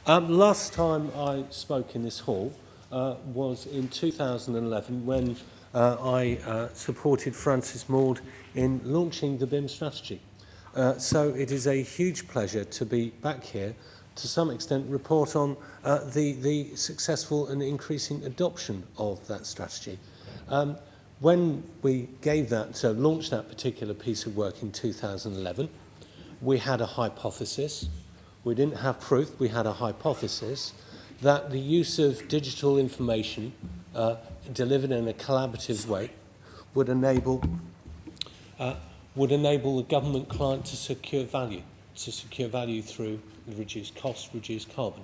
Last time I spoke in this hall was in 2011 when I supported Francis Maud in launching the BIM strategy. So it is a huge pleasure to be back here to some extent report on the successful and increasing adoption of that strategy. When we launched that particular piece of work in 2011, we had a hypothesis. We didn't have proof, we had a hypothesis that the use of digital information delivered in a collaborative way would enable the government client to secure value through reduced costs, reduced carbon.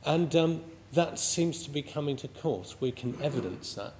And that seems to be coming to course. We can evidence that.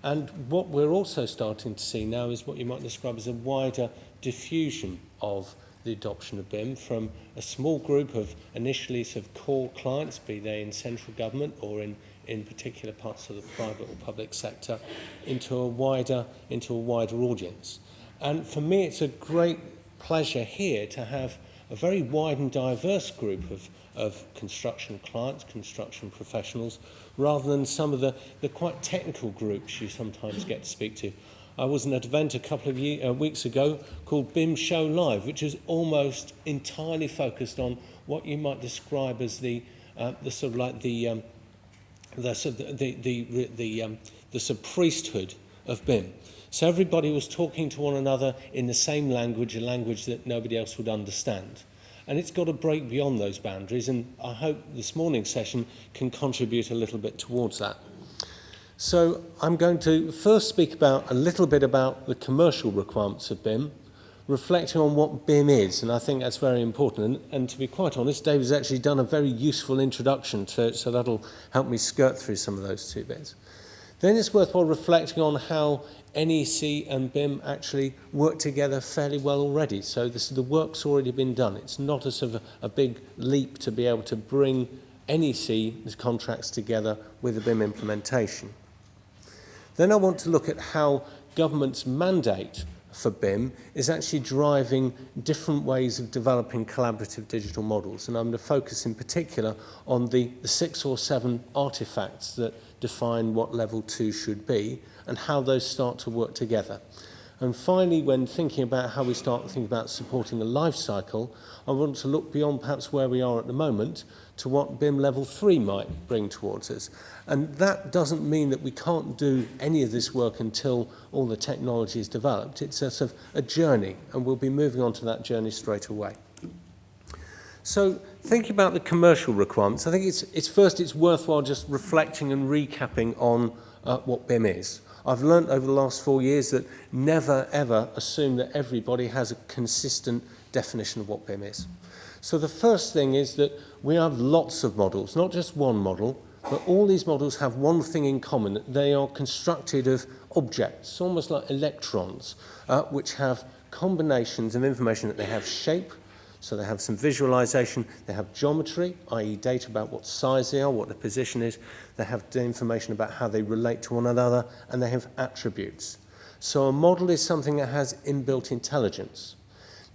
And what we're also starting to see now is what you might describe as a wider diffusion of the adoption of BIM from a small group of initially sort of core clients, be they in central government or in particular parts of the private or public sector, into a wider audience. And for me, it's a great pleasure here to have a very wide and diverse group of construction clients, construction professionals, rather than some of the quite technical groups you sometimes get to speak to. I was at an event a couple of weeks ago called BIM Show Live, which is almost entirely focused on what you might describe as the sort of priesthood of BIM. So everybody was talking to one another in the same language, a language that nobody else would understand. And it's got to break beyond those boundaries, and I hope this morning's session can contribute a little bit towards that. So I'm going to first speak a little bit about the commercial requirements of BIM, reflecting on what BIM is, and I think that's very important. And to be quite honest, David's actually done a very useful introduction to it, so that'll help me skirt through some of those two bits. Then it's worthwhile reflecting on how NEC and BIM actually work together fairly well already. So the work's already been done. It's not a sort of a big leap to be able to bring NEC contracts together with a BIM implementation. Then I want to look at how government's mandate for BIM is actually driving different ways of developing collaborative digital models. And I'm going to focus in particular on the 6 or 7 artifacts that define what level 2 should be and how those start to work together. And finally, when thinking about how we start to think about supporting a life cycle, I want to look beyond perhaps where we are at the moment to what BIM level 3 might bring towards us. And that doesn't mean that we can't do any of this work until all the technology is developed. It's a sort of a journey, and we'll be moving on to that journey straight away. So thinking about the commercial requirements, I think it's worthwhile just reflecting and recapping on what BIM is. I've learned over the last 4 years that never ever assume that everybody has a consistent definition of what BIM is. So the first thing is that we have lots of models, not just one model, but all these models have one thing in common, that they are constructed of objects, almost like electrons, which have combinations of information that they have shape, so they have some visualization, they have geometry, i.e. data about what size they are, what the position is, they have information about how they relate to one another, and they have attributes. So a model is something that has inbuilt intelligence.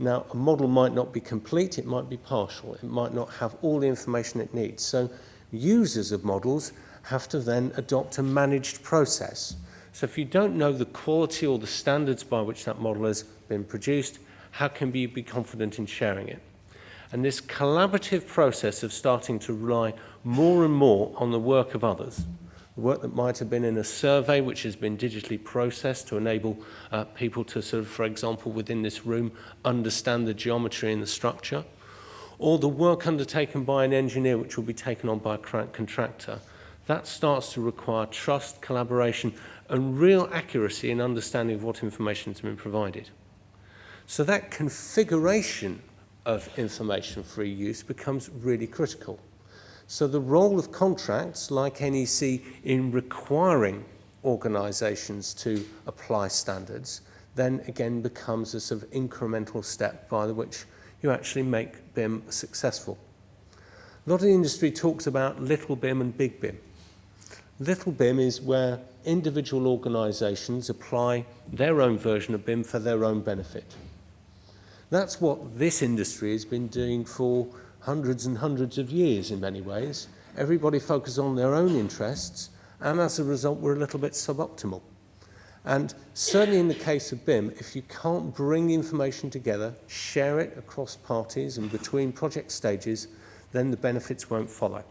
Now, a model might not be complete, it might be partial, it might not have all the information it needs. So users of models have to then adopt a managed process. So if you don't know the quality or the standards by which that model has been produced, how can you be confident in sharing it? And this collaborative process of starting to rely more and more on the work of others, the work that might have been in a survey which has been digitally processed to enable people to sort of, for example, within this room, understand the geometry and the structure, or the work undertaken by an engineer which will be taken on by a contractor, that starts to require trust, collaboration, and real accuracy in understanding of what information has been provided. So that configuration of information-free use becomes really critical. So the role of contracts like NEC in requiring organisations to apply standards then again becomes a sort of incremental step by which you actually make BIM successful. A lot of the industry talks about little BIM and big BIM. Little BIM is where individual organisations apply their own version of BIM for their own benefit. That's what this industry has been doing for hundreds and hundreds of years in many ways. Everybody focuses on their own interests, and as a result, we're a little bit suboptimal. And certainly in the case of BIM, if you can't bring information together, share it across parties and between project stages, then the benefits won't follow.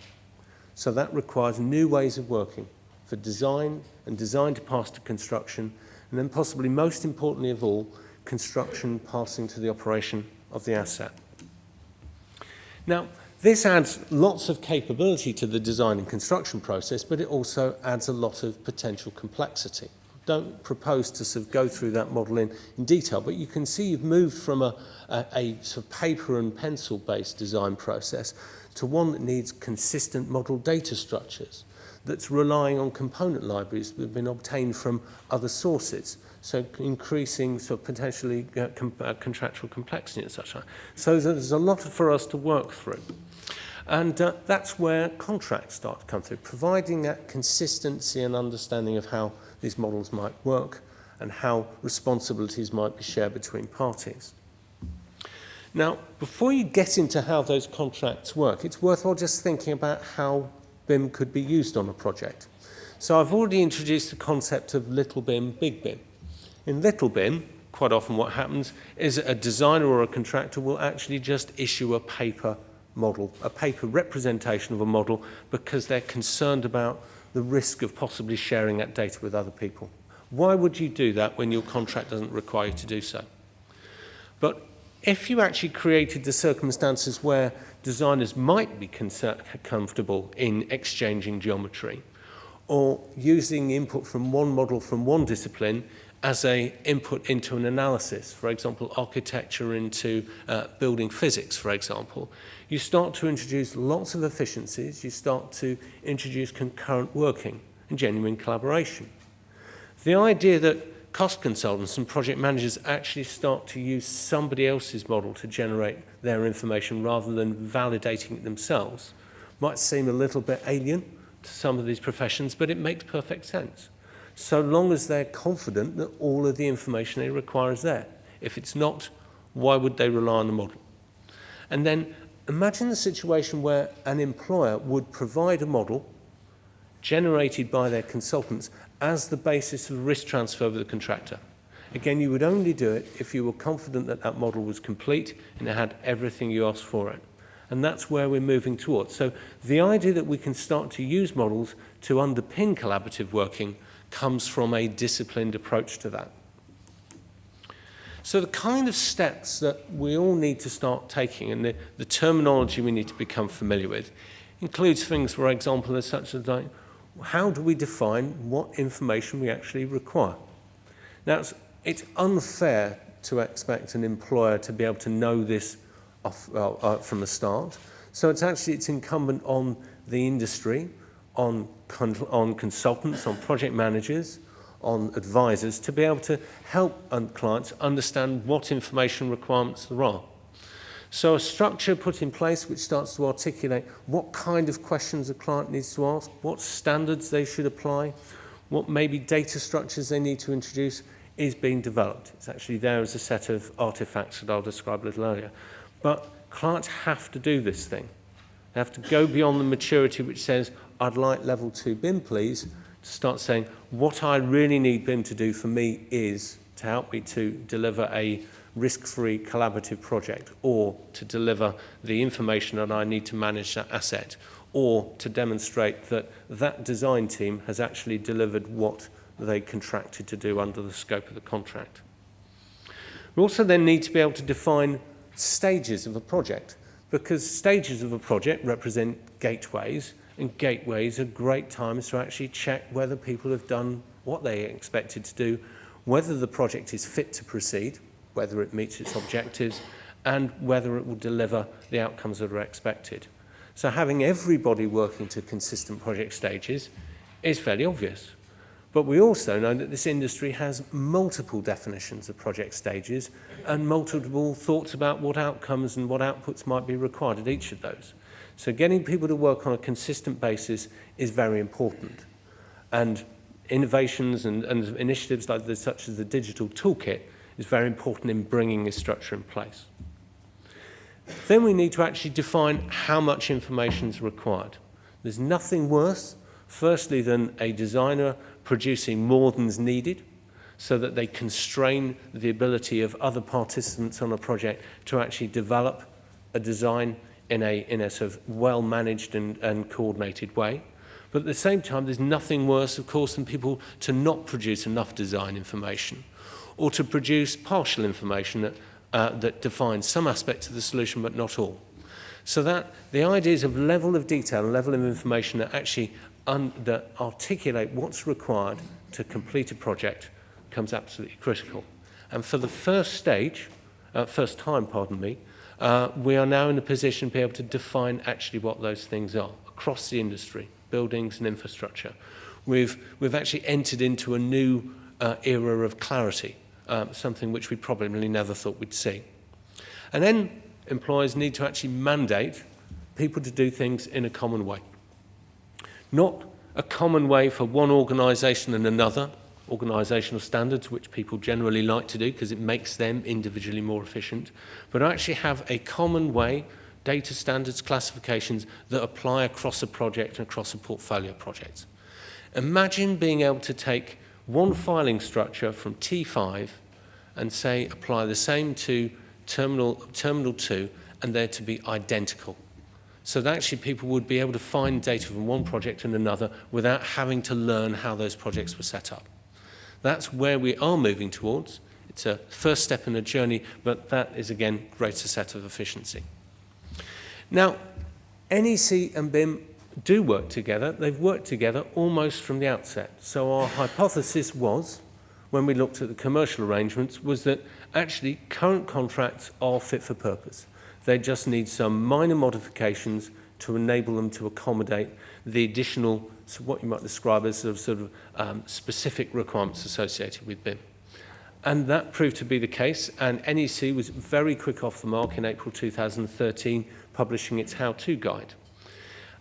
So that requires new ways of working for design, and design to pass to construction, and then possibly most importantly of all, construction passing to the operation of the asset. Now, this adds lots of capability to the design and construction process, but it also adds a lot of potential complexity. Don't propose to sort of go through that model in detail, but you can see you've moved from a sort of paper and pencil based design process to one that needs consistent model data structures, that's relying on component libraries that have been obtained from other sources, so increasing sort of potentially contractual complexity and such. So there's a lot for us to work through. And that's where contracts start to come through, providing that consistency and understanding of how these models might work and how responsibilities might be shared between parties. Now, before you get into how those contracts work, it's worthwhile just thinking about how BIM could be used on a project. So I've already introduced the concept of little BIM, big BIM. In little BIM, quite often what happens is a designer or a contractor will actually just issue a paper model, a paper representation of a model, because they're concerned about the risk of possibly sharing that data with other people. Why would you do that when your contract doesn't require you to do so? But if you actually created the circumstances where designers might be comfortable in exchanging geometry or using input from one model from one discipline as an input into an analysis, for example, architecture into building physics, for example, you start to introduce lots of efficiencies, you start to introduce concurrent working and genuine collaboration. The idea that cost consultants and project managers actually start to use somebody else's model to generate their information rather than validating it themselves might seem a little bit alien to some of these professions, but it makes perfect sense, so long as they're confident that all of the information they require is there. If it's not, why would they rely on the model? And then imagine the situation where an employer would provide a model generated by their consultants as the basis of risk transfer with the contractor. Again, you would only do it if you were confident that that model was complete and it had everything you asked for it. And that's where we're moving towards. So the idea that we can start to use models to underpin collaborative working comes from a disciplined approach to that. So the kind of steps that we all need to start taking and the terminology we need to become familiar with includes things, for example, as such as like, how do we define what information we actually require? Now, it's unfair to expect an employer to be able to know this from the start. So it's incumbent on the industry, on consultants, on project managers, on advisors to be able to help clients understand what information requirements there are. So a structure put in place which starts to articulate what kind of questions a client needs to ask, what standards they should apply, what maybe data structures they need to introduce is being developed. It's actually there as a set of artifacts that I'll describe a little earlier. But clients have to do this thing. They have to go beyond the maturity which says, I'd like level 2 BIM, please, to start saying, what I really need BIM to do for me is to help me to deliver a risk-free collaborative project, or to deliver the information that I need to manage that asset, or to demonstrate that that design team has actually delivered what they contracted to do under the scope of the contract. We also then need to be able to define stages of a project, because stages of a project represent gateways, and gateways are great times to actually check whether people have done what they expected to do, whether the project is fit to proceed, whether it meets its objectives, and whether it will deliver the outcomes that are expected. So having everybody working to consistent project stages is fairly obvious. But we also know that this industry has multiple definitions of project stages and multiple thoughts about what outcomes and what outputs might be required at each of those. So getting people to work on a consistent basis is very important. And innovations and initiatives like this, such as the digital toolkit, is very important in bringing this structure in place. Then we need to actually define how much information is required. There's nothing worse, firstly, than a designer producing more than's needed, so that they constrain the ability of other participants on a project to actually develop a design in a sort of well-managed and coordinated way. But at the same time, there's nothing worse, of course, than people to not produce enough design information, or to produce partial information that defines some aspects of the solution but not all. So that the ideas of level of detail and level of information that actually that articulate what's required to complete a project becomes absolutely critical. And for the first time, we are now in a position to be able to define actually what those things are across the industry, buildings and infrastructure. We've actually entered into a new era of clarity, something which we probably never thought we'd see. And then employers need to actually mandate people to do things in a common way. Not a common way for one organisation and another, organisational standards, which people generally like to do because it makes them individually more efficient, but actually have a common way, data standards, classifications that apply across a project and across a portfolio of projects. Imagine being able to take one filing structure from T5 and say apply the same to Terminal 2 and they're to be identical. So that actually people would be able to find data from one project and another without having to learn how those projects were set up. That's where we are moving towards. It's a first step in a journey, but that is, again, greater set of efficiency. Now, NEC and BIM do work together. They've worked together almost from the outset. So our hypothesis was, when we looked at the commercial arrangements, was that actually current contracts are fit for purpose. They just need some minor modifications to enable them to accommodate the additional, so what you might describe as specific requirements associated with BIM. And that proved to be the case, and NEC was very quick off the mark in April 2013, publishing its how-to guide.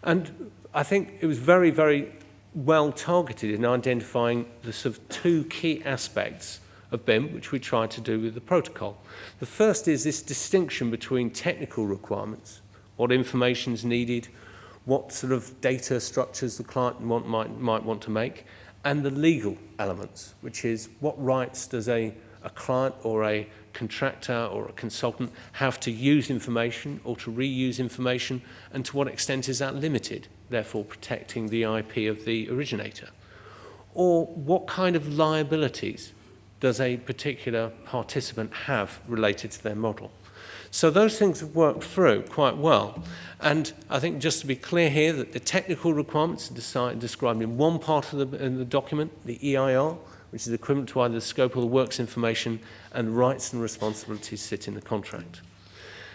And I think it was very, very well targeted in identifying the sort of two key aspects of BIM, which we tried to do with the protocol. The first is this distinction between technical requirements, what information is needed, what sort of data structures the client might want to make, and the legal elements, which is what rights does a client or a contractor or a consultant have to use information or to reuse information, and to what extent is that limited, therefore protecting the IP of the originator? Or what kind of liabilities does a particular participant have related to their model? So those things have worked through quite well. And I think just to be clear here that the technical requirements are described in one part of the document, the EIR, which is equivalent to either the scope of the works information, and rights and responsibilities sit in the contract.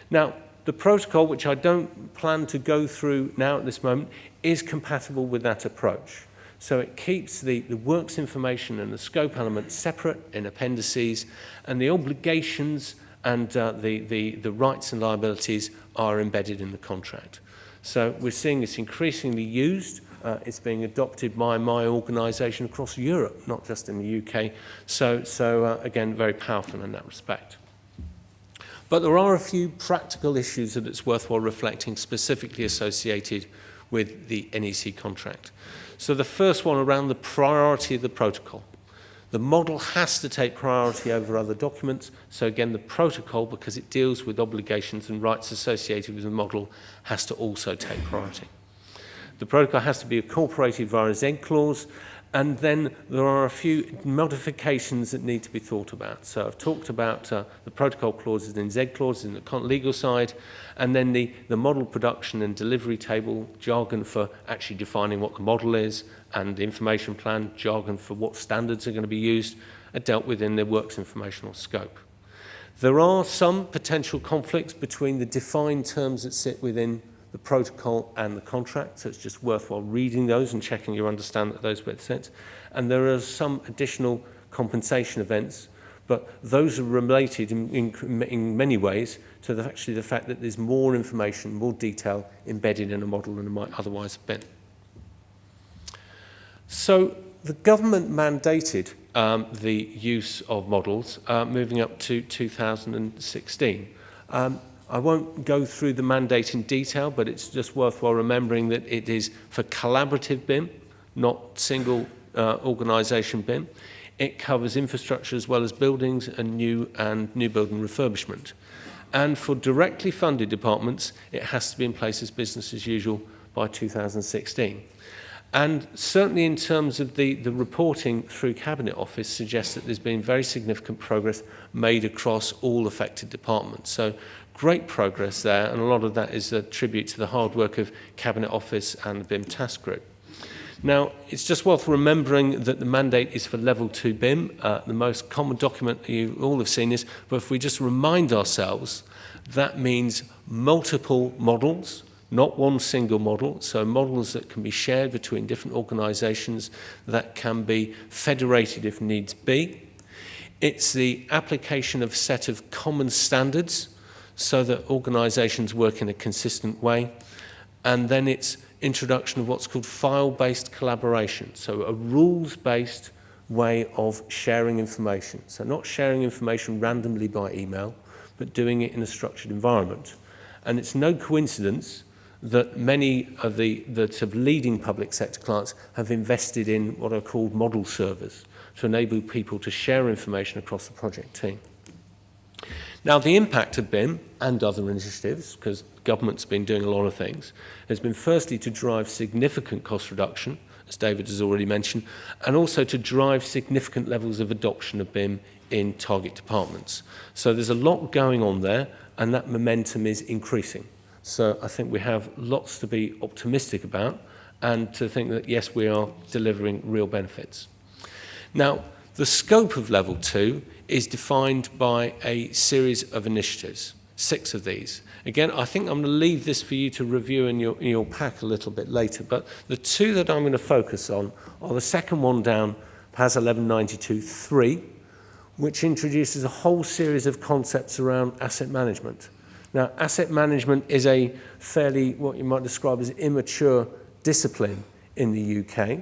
Now, the protocol, which I don't plan to go through now at this moment, is compatible with that approach. So it keeps the works information and the scope elements separate in appendices, and the obligations and the rights and liabilities are embedded in the contract. So we're seeing this increasingly used. It's being adopted by my organisation across Europe, not just in the UK. So again, very powerful in that respect. But there are a few practical issues that it's worthwhile reflecting, specifically associated with the NEC contract. So the first one around the priority of the protocol. The model has to take priority over other documents. So again, the protocol, because it deals with obligations and rights associated with the model, has to also take priority. The protocol has to be incorporated via a Z clause, and then there are a few modifications that need to be thought about. So I've talked about the protocol clauses and Z clauses in the legal side, and then the model production and delivery table, jargon for actually defining what the model is, and the information plan, jargon for what standards are going to be used, are dealt with in the works informational scope. There are some potential conflicts between the defined terms that sit within the protocol and the contract, so it's just worthwhile reading those and checking you understand that those bits sit. And there are some additional compensation events, but those are related in many ways to actually the fact that there's more information, more detail embedded in a model than it might otherwise have been. So the government mandated the use of models moving up to 2016. I won't go through the mandate in detail, but it's just worthwhile remembering that it is for collaborative BIM, not single organisation BIM. It covers infrastructure as well as buildings and new building refurbishment. And for directly funded departments, it has to be in place as business as usual by 2016. And certainly in terms of the reporting through Cabinet Office suggests that there's been very significant progress made across all affected departments. So great progress there, and a lot of that is a tribute to the hard work of Cabinet Office and the BIM Task Group. Now, it's just worth remembering that the mandate is for level 2 BIM. The most common document you all have seen is, but if we just remind ourselves, that means multiple models, not one single model, so models that can be shared between different organisations, that can be federated if needs be. It's the application of a set of common standards so that organisations work in a consistent way. And then it's introduction of what's called file-based collaboration, so a rules-based way of sharing information. So not sharing information randomly by email, but doing it in a structured environment. And it's no coincidence that many of the sort of leading public sector clients have invested in what are called model servers to enable people to share information across the project team. Now, the impact of BIM and other initiatives, because government's been doing a lot of things, has been firstly to drive significant cost reduction, as David has already mentioned, and also to drive significant levels of adoption of BIM in target departments. So there's a lot going on there, and that momentum is increasing. So I think we have lots to be optimistic about and to think that, yes, we are delivering real benefits. Now, the scope of level 2 is defined by a series of initiatives, 6 of these. Again, I think I'm going to leave this for you to review in your pack a little bit later, but the 2 that I'm going to focus on are the second one down, PAS 1192-3, which introduces a whole series of concepts around asset management. Now, asset management is a fairly, what you might describe as immature discipline in the UK.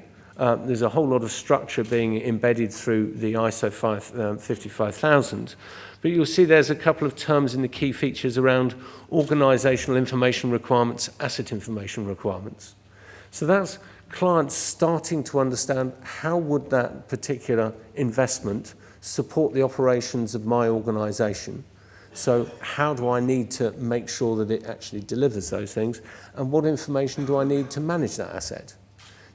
There's a whole lot of structure being embedded through the ISO 55000, but you'll see there's a couple of terms in the key features around organisational information requirements, asset information requirements. So that's clients starting to understand how would that particular investment support the operations of my organisation. So how do I need to make sure that it actually delivers those things? And what information do I need to manage that asset?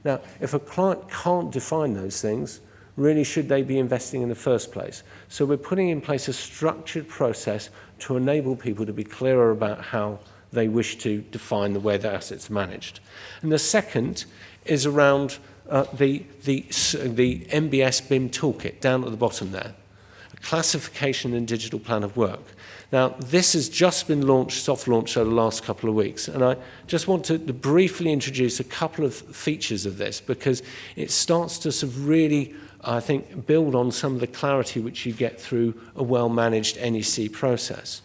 Now, if a client can't define those things, really should they be investing in the first place? So we're putting in place a structured process to enable people to be clearer about how they wish to define the way their assets are managed. And the second is around the MBS BIM Toolkit down at the bottom there, a classification and digital plan of work. Now, this has just been launched, soft launched over the last couple of weeks, and I just want to briefly introduce a couple of features of this because it starts to sort of really, I think, build on some of the clarity which you get through a well-managed NEC process.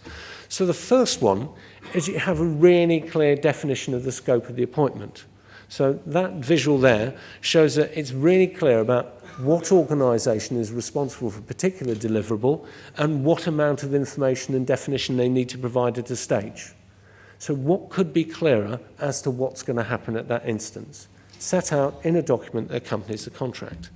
So the first one is you have a really clear definition of the scope of the appointment. So that visual there shows that it's really clear about what organisation is responsible for a particular deliverable and what amount of information and definition they need to provide at a stage. So what could be clearer as to what's going to happen at that instance? Set out in a document that accompanies the contract.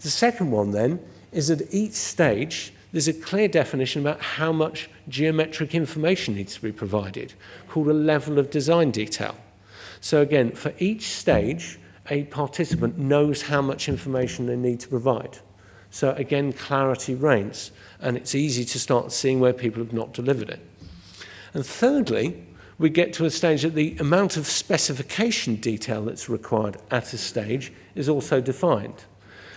The second one then is at each stage there's a clear definition about how much geometric information needs to be provided, called a level of design detail. So again, for each stage, a participant knows how much information they need to provide. So again, clarity reigns, and it's easy to start seeing where people have not delivered it. And thirdly, we get to a stage that the amount of specification detail that's required at a stage is also defined.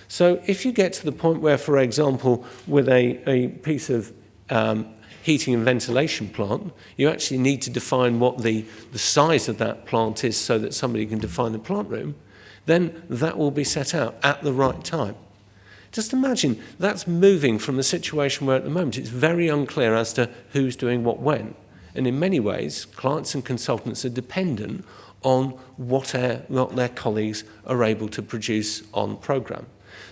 So if you get to the point where, for example, with a piece of heating and ventilation plant, you actually need to define what the size of that plant is so that somebody can define the plant room, then that will be set out at the right time. Just imagine that's moving from the situation where at the moment it's very unclear as to who's doing what when. And in many ways, clients and consultants are dependent on what their colleagues are able to produce on programme.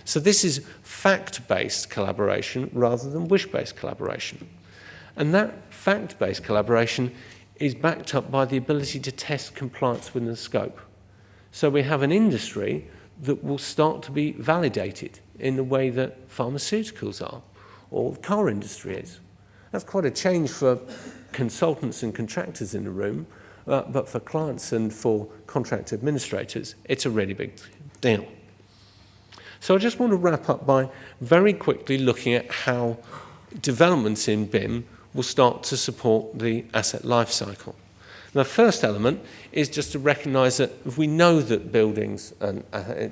So this is fact-based collaboration rather than wish-based collaboration. And that fact-based collaboration is backed up by the ability to test compliance within the scope. So we have an industry that will start to be validated in the way that pharmaceuticals are, or the car industry is. That's quite a change for consultants and contractors in the room, but for clients and for contract administrators, it's a really big deal. So I just want to wrap up by very quickly looking at how developments in BIM will start to support the asset lifecycle. The first element is just to recognise that if we know that buildings and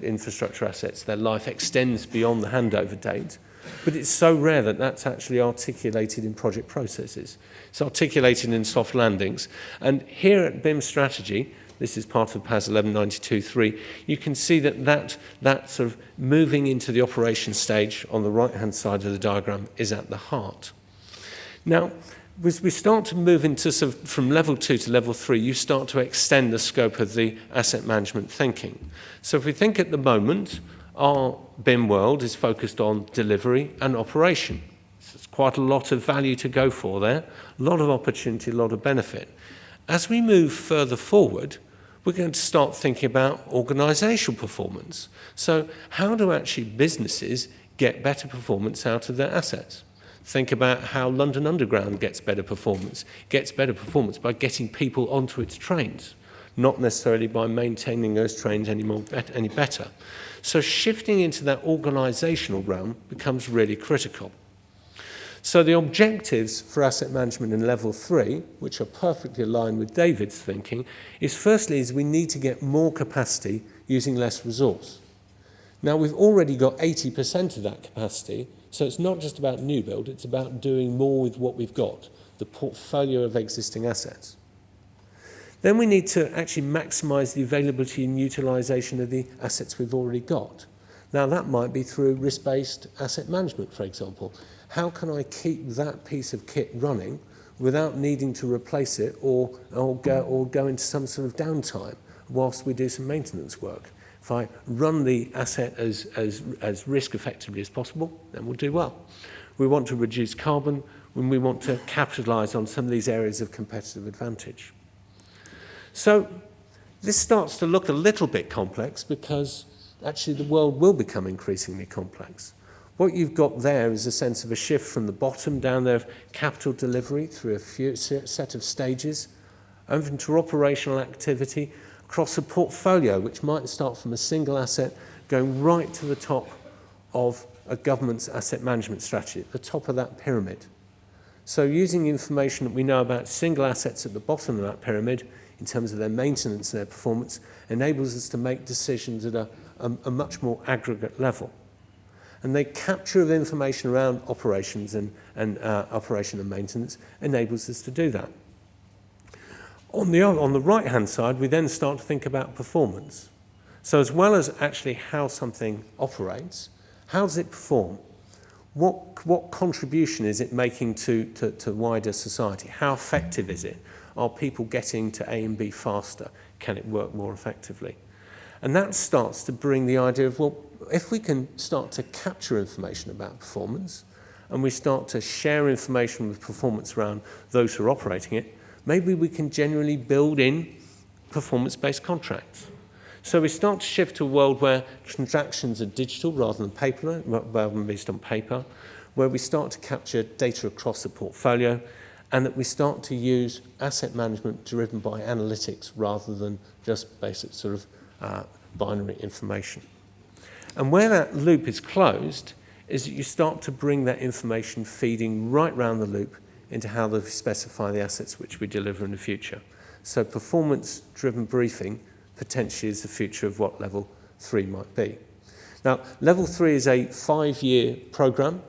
infrastructure assets, their life extends beyond the handover date, but it's so rare that that's actually articulated in project processes. It's articulated in soft landings. And here at BIM Strategy, this is part of PAS 1192.3, you can see that sort of moving into the operation stage on the right-hand side of the diagram is at the heart. Now, as we start to move into sort of from level 2 to level 3, you start to extend the scope of the asset management thinking. So if we think at the moment, our BIM world is focused on delivery and operation. So there's quite a lot of value to go for there, a lot of opportunity, a lot of benefit. As we move further forward, we're going to start thinking about organisational performance. So how do actually businesses get better performance out of their assets? Think about how London Underground gets better performance. It gets better performance by getting people onto its trains, not necessarily by maintaining those trains any better. So shifting into that organisational realm becomes really critical. So the objectives for asset management in level 3, which are perfectly aligned with David's thinking, is firstly we need to get more capacity using less resource. Now we've already got 80% of that capacity, so it's not just about new build, it's about doing more with what we've got, the portfolio of existing assets. Then we need to actually maximise the availability and utilisation of the assets we've already got. Now that might be through risk-based asset management, for example. How can I keep that piece of kit running without needing to replace it or go into some sort of downtime whilst we do some maintenance work? If I run the asset as risk effectively as possible, then we'll do well. We want to reduce carbon when we want to capitalise on some of these areas of competitive advantage. So this starts to look a little bit complex because actually the world will become increasingly complex. What you've got there is a sense of a shift from the bottom down there of capital delivery through a set of stages, over into operational activity, across a portfolio which might start from a single asset going right to the top of a government's asset management strategy, at the top of that pyramid. So using information that we know about single assets at the bottom of that pyramid in terms of their maintenance and their performance enables us to make decisions at a much more aggregate level. And the capture of information around operations and operation and maintenance enables us to do that. On the right-hand side, we then start to think about performance. So as well as actually how something operates, how does it perform? What contribution is it making to wider society? How effective is it? Are people getting to A and B faster? Can it work more effectively? And that starts to bring the idea of, well, if we can start to capture information about performance and we start to share information with performance around those who are operating it, maybe we can generally build in performance-based contracts. So we start to shift to a world where transactions are digital rather than based on paper, where we start to capture data across the portfolio, and that we start to use asset management driven by analytics rather than just basic sort of binary information. And where that loop is closed is that you start to bring that information feeding right round the loop into how they specify the assets which we deliver in the future. So performance-driven briefing potentially is the future of what level 3 might be. Now, level 3 is a 5-year program.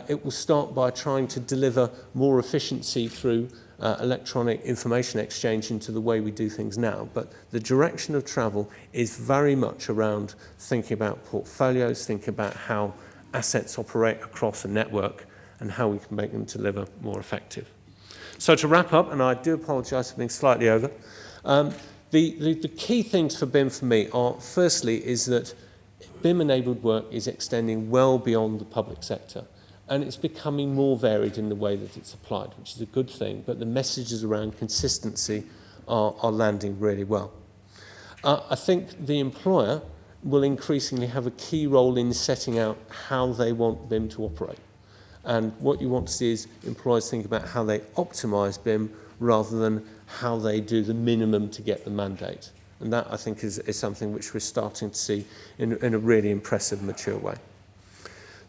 It will start by trying to deliver more efficiency through electronic information exchange into the way we do things now. But the direction of travel is very much around thinking about portfolios, thinking about how assets operate across a network and how we can make them deliver more effective. So to wrap up, and I do apologise for being slightly over, the key things for BIM for me are, firstly, is that BIM-enabled work is extending well beyond the public sector. and it's becoming more varied in the way that it's applied, which is a good thing, but the messages around consistency are landing really well. I think the employer will increasingly have a key role in setting out how they want BIM to operate. And what you want to see is employers think about how they optimise BIM rather than how they do the minimum to get the mandate. And that, I think, is something which we're starting to see in a really impressive, mature way.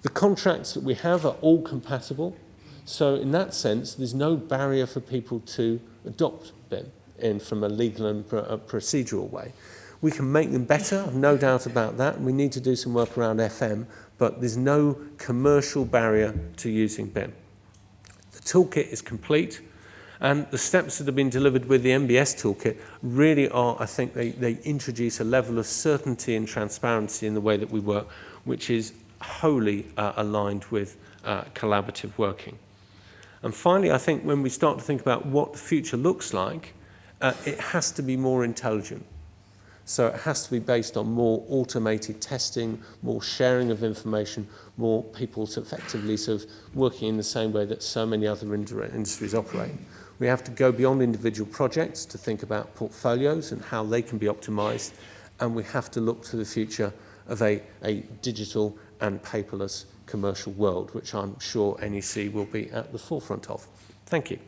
The contracts that we have are all compatible. So in that sense, there's no barrier for people to adopt BIM from a legal and procedural way. We can make them better, no doubt about that. We need to do some work around FM, but there's no commercial barrier to using BIM. The toolkit is complete, and the steps that have been delivered with the MBS toolkit really are, I think, they introduce a level of certainty and transparency in the way that we work, which is wholly aligned with collaborative working. And finally, I think when we start to think about what the future looks like, it has to be more intelligent. So it has to be based on more automated testing, more sharing of information, more people effectively sort of working in the same way that so many other industries operate. We have to go beyond individual projects to think about portfolios and how they can be optimized, and we have to look to the future of a digital and paperless commercial world, which I'm sure NEC will be at the forefront of. Thank you.